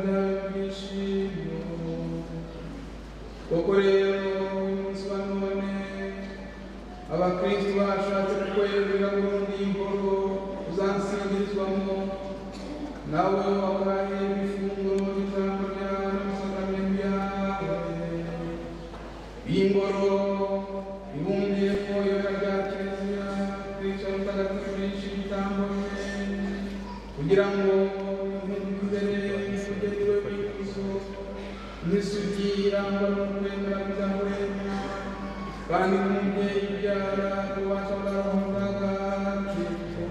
byawe byishimo. Koko rero uyu munsi wa none abakristo bashatse kukwegurira burundu ingoro uzansingirizwamo, nawe wabahaye ifunguro n'ijambo ryawe n'amasakaramentu yawe. Iyi ngoro ibumbiyemo ibara rya kiliziya, Kristo mutagatifu benshi ibitambo bye, kugira ngo imbere y'umugeni we w'ikuzo n'isugi irangwa no kwemera bidahwema, kandi nk'umubyeyi ubyara ububasha bwawe bwagacitse.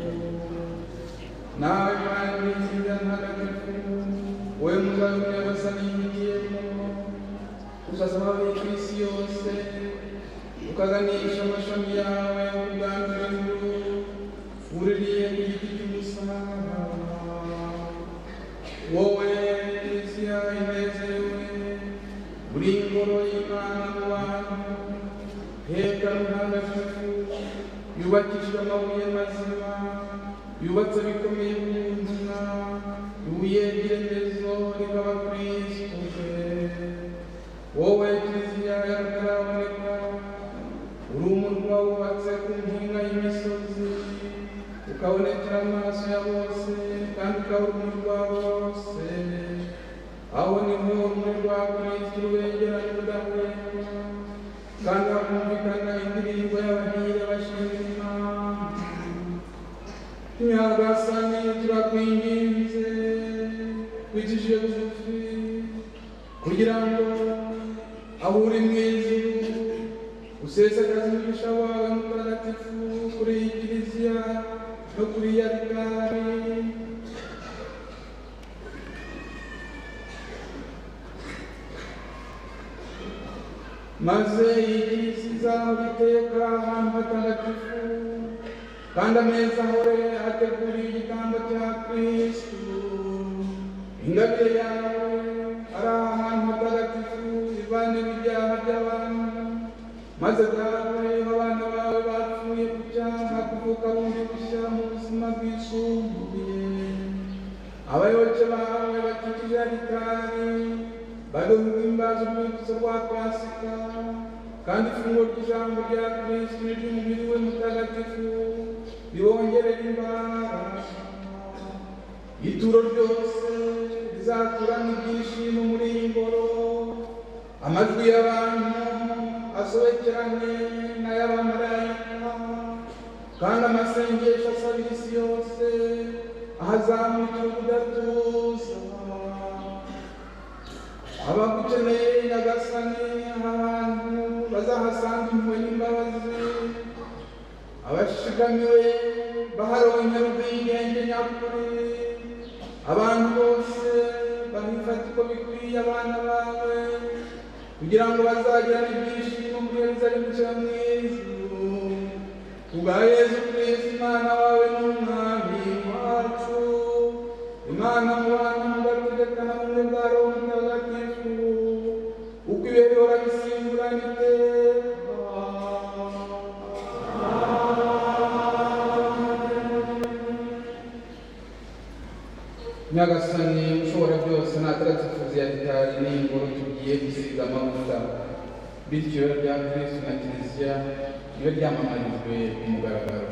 Nawe kandi kiliziya ntagatifu, wowe muzabibu nyagasani yihitiyemo, usasaba ab'isi isi yose, ukaganisha amashami yawe ku bwami bw'ijuru buririye ku giti cy'umusaraba. Wowe kiliziya inezerewe, uri ingoro y'Imana mu bantu, hekaro ntagatifu yubakishijwe amabuye mazima, yubatse bikomeye mu nzira, ibuye ry'iremezo rikaba Kristo ubwe. Wowe kiliziya y'akataraboneka, uri umurwa wubatse ku mpinga y'imisozi, ukabonekera amaso ya bose kandi ukaba urumuri rwa bose. Aho niho urumuri rwa Kristo rubengerana rudahwema, kandi hakumvikana indirimbo y'abahire bashimira Imana. Nyagasani turakwinginze wicishije bugufi, kugira ngo aho uri mu ijuru usesekaze umugisha wawe mutagatifu kuri iyi kiliziya no kuri iyi altari, maze iyi kiliziya izahora iteka ahantu hatagatifu, kandi ameza ahore ateguriye igitambo cya Kristo. Ingabire yawe ari ahantu hatagatifu ivanemo ibyaha by'abantu, maze dawe abana bawe bapfuye ku cyaha kuvuka bundi bushya mu buzima bwisumbuye. Abayoboke bawe bakikije altari baduhimbaza urwibutso rwa Pasika, kandi ifunguro ry'ijambo rya Kristo n'iry'umubiri we mutagatifu ribongerera imbaraga. Ituro ryose rizaturana ibyishimo muri iyi ngoro, amajwi y'abantu asobekeranye n'ay'abamarayika, kandi amasengesho asabira isi yose ahazamukira ubudatuza. Abagukeneye Nyagasani ahantu bazahasanga impuhwe n'imbabazi, abashikamiwe baharonkera ubwigenge nyakuri. Abantu bose bahifata uko bikwiye abana bawe, kugira ngo bazagirane ibyishimo muri Yerusalemu nshya mu ijuru. Kubwa Yezu Kristo Imana wawe n'Umwami wacu, Imana mu bantu mugategekana mu bumwe bwa Roho Mutagatifu, uko ibihe bihora bisimburana iteka. Nyagasani ushobora byose natagatifuza ya altari n'ingoro tugiye gusiga amavuta, bityo ibara rya Kristo na kiliziya niyo ryamamarijwe ku mugaragaro.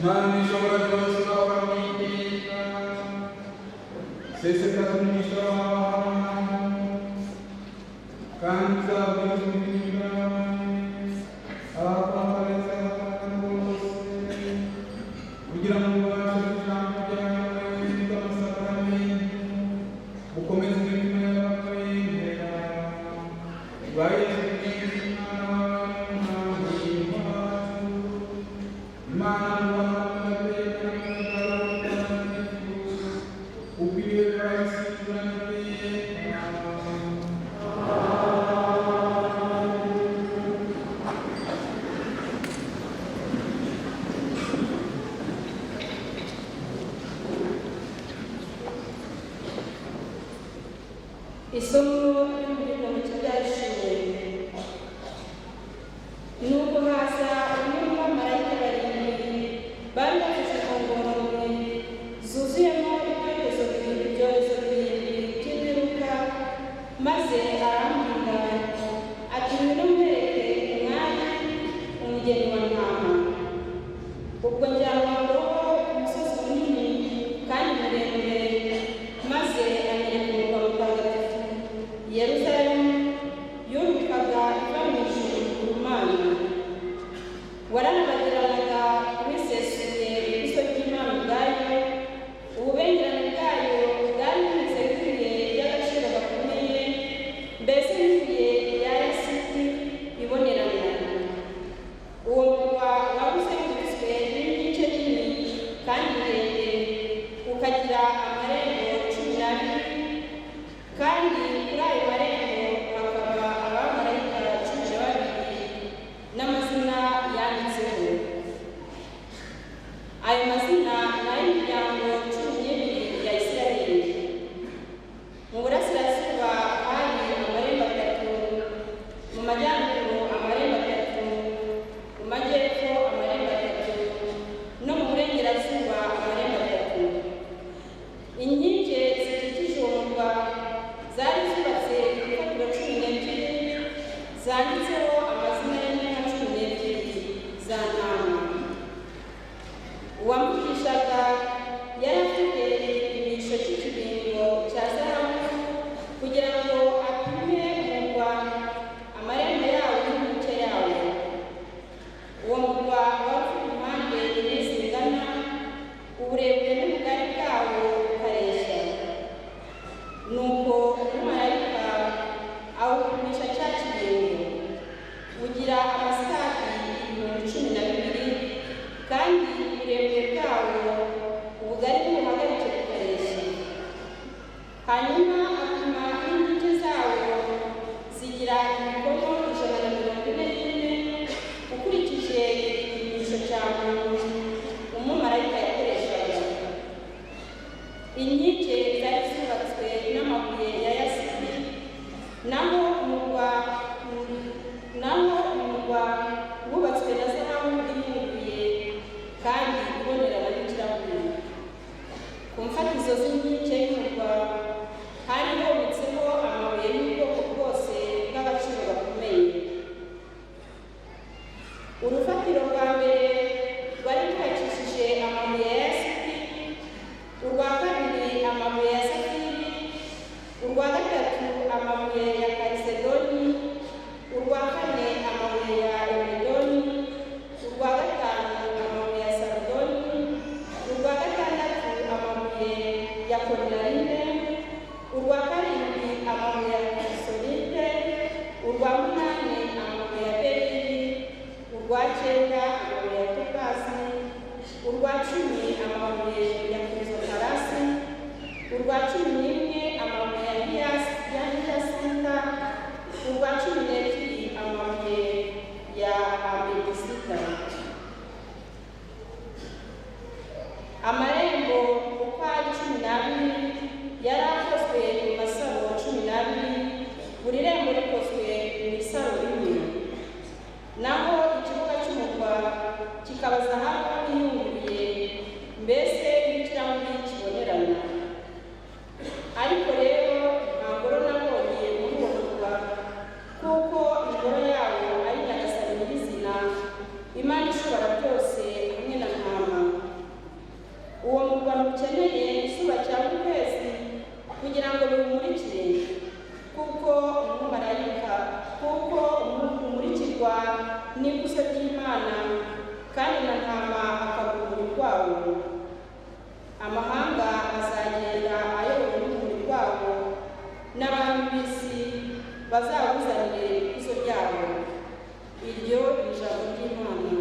Mani shobora byose ukabura mu iteka seseka tunisha kandi uzabwiriza umutima abakwambareza bose kugira ngo ubashe ijambo ryawe ry'amasakaramentu ukomeze imitima y'abakwemera ba Yesu Kristo isomo ry'umurimo cy'byashimwe nuko haza umwe mu bamarayika barindwi bari bafite ingororano zuzuyemo ibyorezo birindwi by'imperuka maze arambwira ati ngwino mwereke umwanya umugeni wa ntama ubwo njyanwa roho ku musozi munini kandi muremure maze anyereka umurwa mutagatifu Yerusalemu yumvikaga iva mu ijuru ku Mana waranabagiranaga wisesuye ikuzo ry'Imana ubwayo ububengerane bwayo bwari bumeze nk'ibuye ry'agaciro gakomeye mbese nk'ibuye rya yasiti ibonerana uwo murwa wari uzengurutswe n'igice nini kandi ndende ukagira amarembo 12 kandi kuri ayo marembo hakaba abamarayika 12 n'amazina yanditseho ayo mazina ni ay'imiryango 12 ya Isirayeli mu burasirazuba hari amarembo 3 mu majyaruguru amarembo 3 mu majyepfo amarembo 3 no mu burengerazuba amarembo 3 inkike zikikije uwo murwa zari zubatse ibipapuro 12 zanditseho amazina y'inka 12 za ntama uwamugishaga yari afite igipimisho cy'ikibingo cya zahabu kugira ngo apime umurwa amarembo yawo n'inkike yawo uwo murwa wari ufite impande enye zingana uburebure n'ubugari bwawo bukareshya nuko umumarayika awupimisha cya kibingo ugira amasitadi 12 kandi uburebure bwawo ubugari n'ubuhagarike bukareshya hanyuma apima n'inkike zawo zigira imikono 144 ukurikije igipimisho cya muntu umumarayika yakoreshaga inkike zari zubatswe n'amabuye ya yasiti naho umurwa wubatswe na zahabu y'umubuye kandi ibonerana n'ikirahure ku mfatizo z'inkike y'umurwa hari hometseho amabuye y'ubwoko bwose bw'agaciro gakomeye urufatiro rwa mbere rwari rwubakishije amabuye ya yasiti urwa kabiri amabuye ya safiri urwa gatatu amabuye ya karisedoni urwa kane amabuye ya emedoni urwa gatanu amabuye ya sarodoni urwa gatandatu amabuye ya korinarine urwa karindwi amabuye ya krisolite urwa munani amabuye ya berili urwa cyenda amabuye ya topasi urwa 10 amabuye ya krizokarasi urwa 11 amabuye ya hiyasinta urwa 12 amabuye ya amedisita amarembo uko ari 12 yari akozwe mu masaro 12 buri rembo rikozwe mu isaro rimwe naho ikibuga cy'umurwa kikaba zahabu yiyunguruye mbese n'ikirahure kibonerana ariko rero nta ngoro nabonye muri uwo murwa kuko ingoro yawo ari nyagasani nyirizina Imana ishobora byose hamwe na ntama. Uwo murwa ntukeneye izuba cyangwa ukwezi kugira ngo biwumurikire, kuko umurikirwa n'ikuzo ry'Imana, kandi na ntama akaba urumuri rwawo. Amahanga azagenda ayobowe n'urumuri rwawo, n'abami b'isi bazawuzanire ikuzo ryabo. Iryo ni ijambo ry'Imana.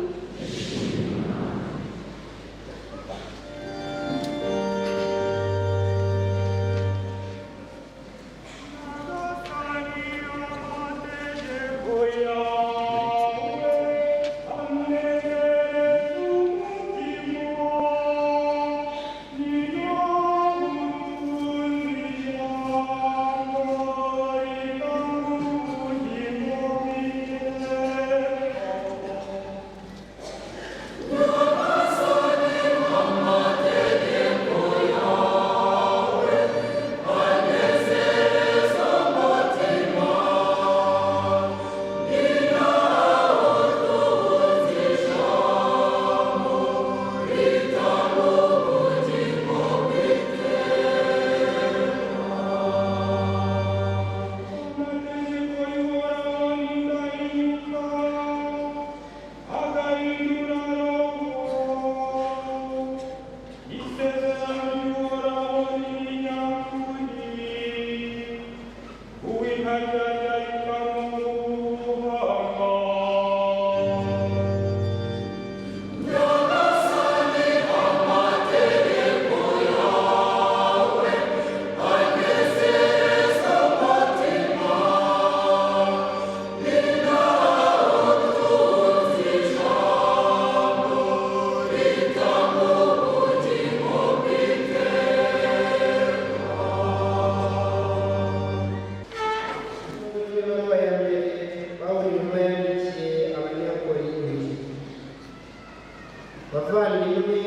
Bavandimwe,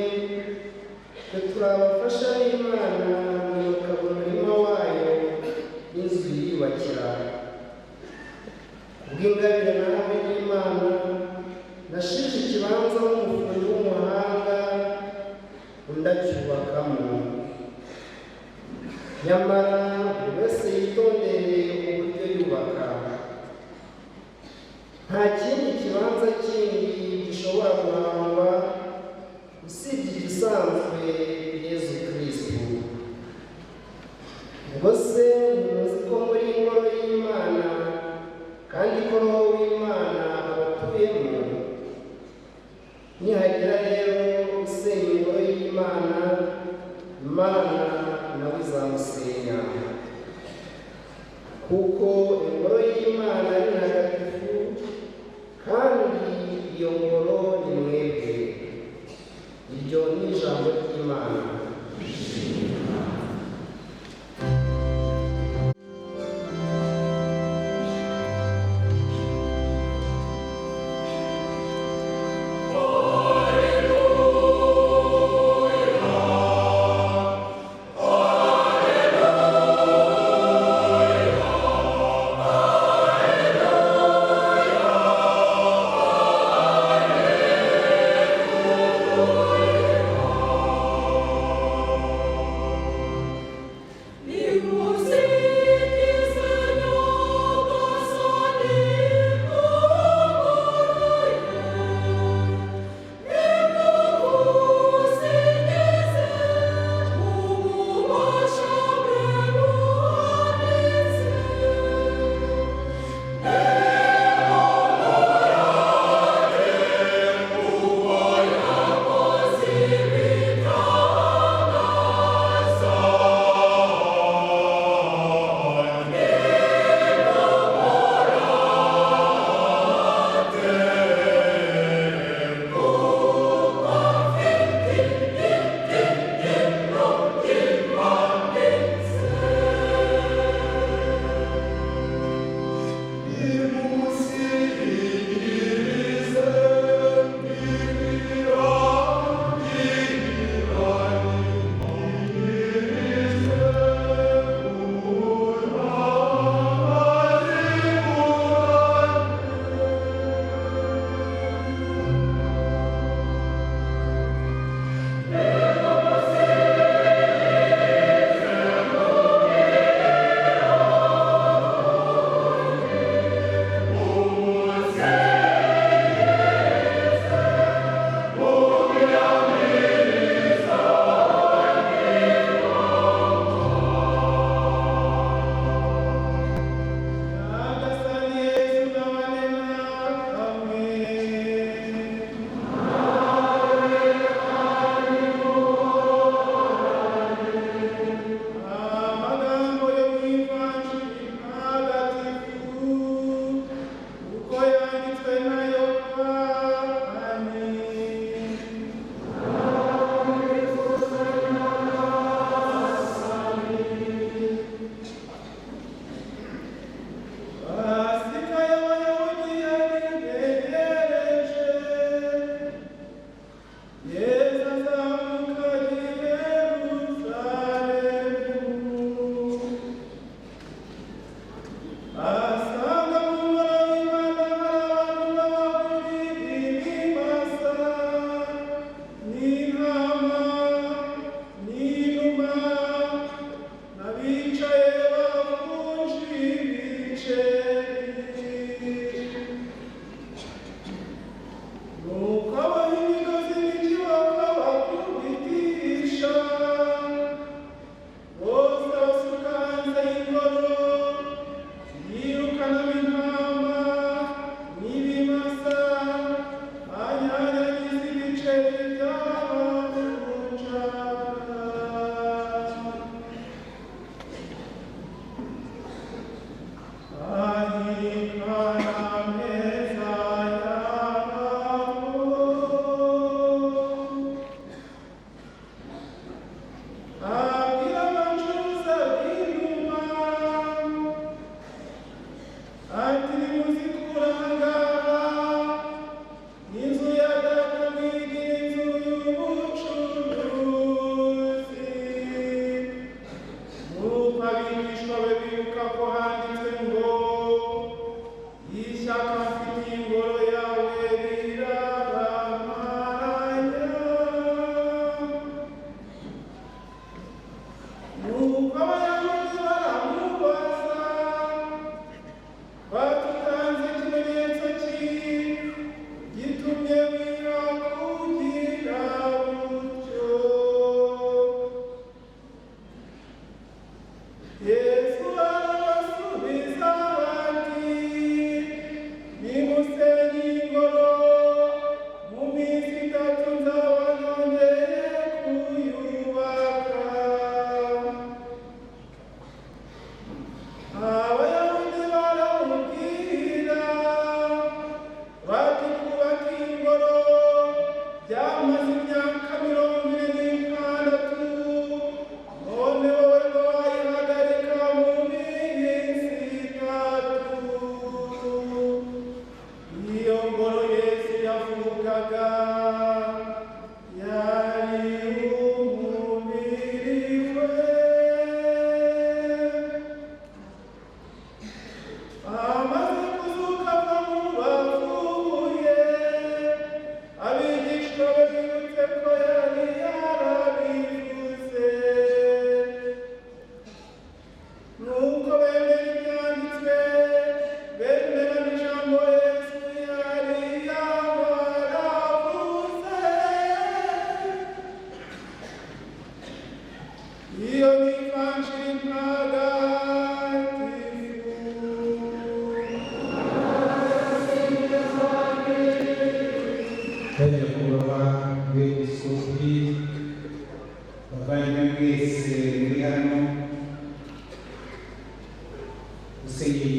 twe turabafasha b'Imana mwibuka mu murima wayo n'inzu yiyubakira. Kubw'ingabire nawe n'Imana, nashije ikibanza w'umufundi w'umuhanga undi acyubakamo. Nyamara buri wese yitondere uburyo yubaka. Nta kindi kibanza kindi gishobora guhangwa usibye igisanzwe Yezu Kristo. Ubwo se ntimuzi ko muri ingoro y'Imana kandi ko Roho w'Imana abatuyemo? Nihagira rero usenya ingoro y'Imana, Imana nawe izamusenya. Kuko ingoro y'Imana ari ntagatifu, kandi iyo ngoro ni mwebwe. Iryo ni ijambo ry'Imana. Alleluia. Tanya kubaha bepiskopi bavandimwe mwese muri hano, musenyeri